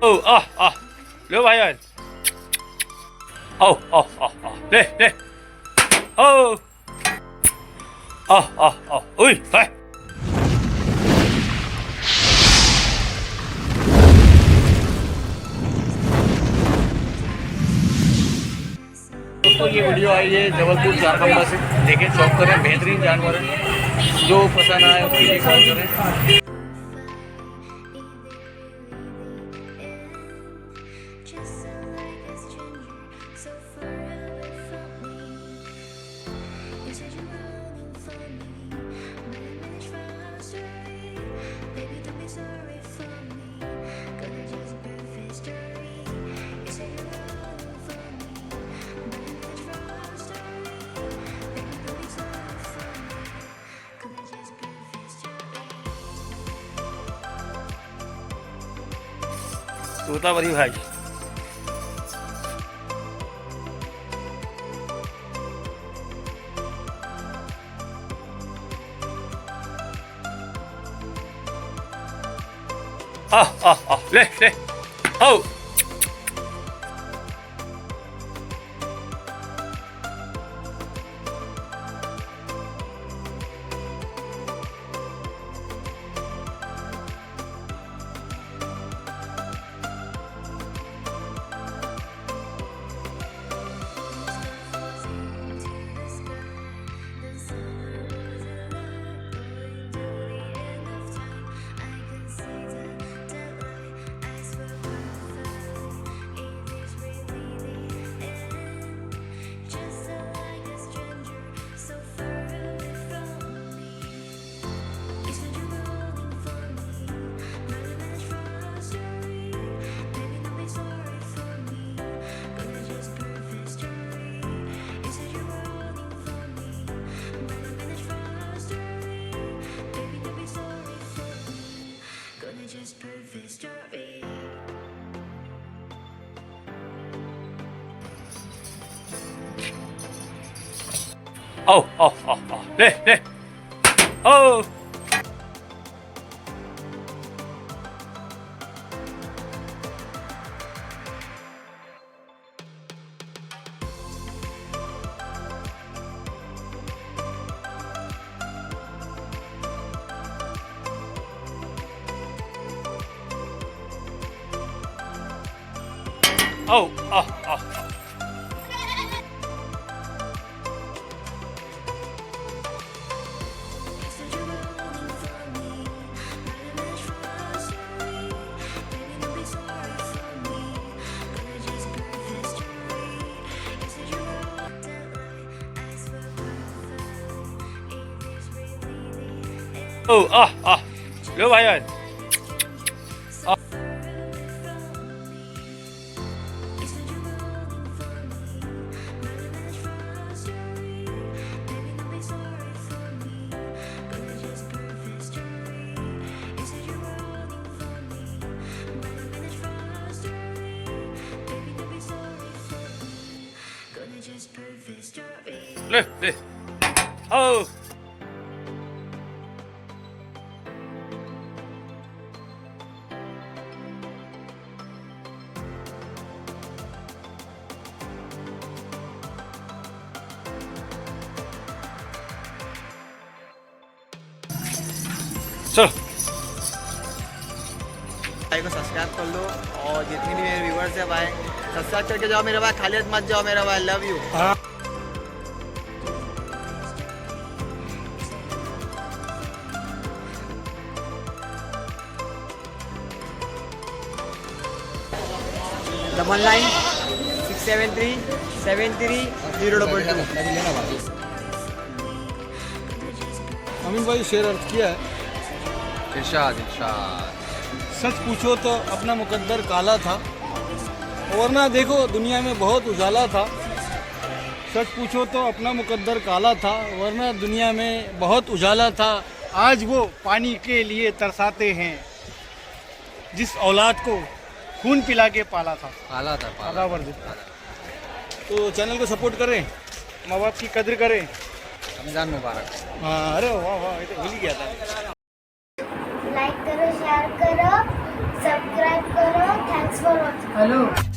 ओ लो भाई यार ले ले ओ ओए भाई दोस्तों ये वीडियो आई है जबलपुर झारखंड से। देखें, शौक करें, बेहतरीन जानवर है। जो पसंद आए उसके लिए कॉल करें। तोता बड़ी भाई ले ले ओ ले ले ओ लो भाई यार ले ले ओ चलो भाई को सब्सक्राइब कर लो और जितनी भी मेरे व्यूवर्स है भाई सब्सक्राइब करके जाओ मेरे भाई, खाली हाथ मत जाओ मेरा भाई। Love you. डबल 967373022। अमीन भाई शेर अर्थ किया है, इरशाद इरशाद। सच पूछो तो अपना मुकद्दर काला था, वरना देखो दुनिया में बहुत उजाला था। सच पूछो तो अपना मुकद्दर काला था, वरना दुनिया में बहुत उजाला था। आज वो पानी के लिए तरसाते हैं जिस औलाद को खून पिला के पाला था। तो चैनल को सपोर्ट करें, माँ बाप की कदर करें। रमजान मुबारक। हाँ, अरे वाह वाह, ये तो भूल ही गया था। लाइक करो, शेयर करो, सब्सक्राइब करो। Thanks for watching. हेलो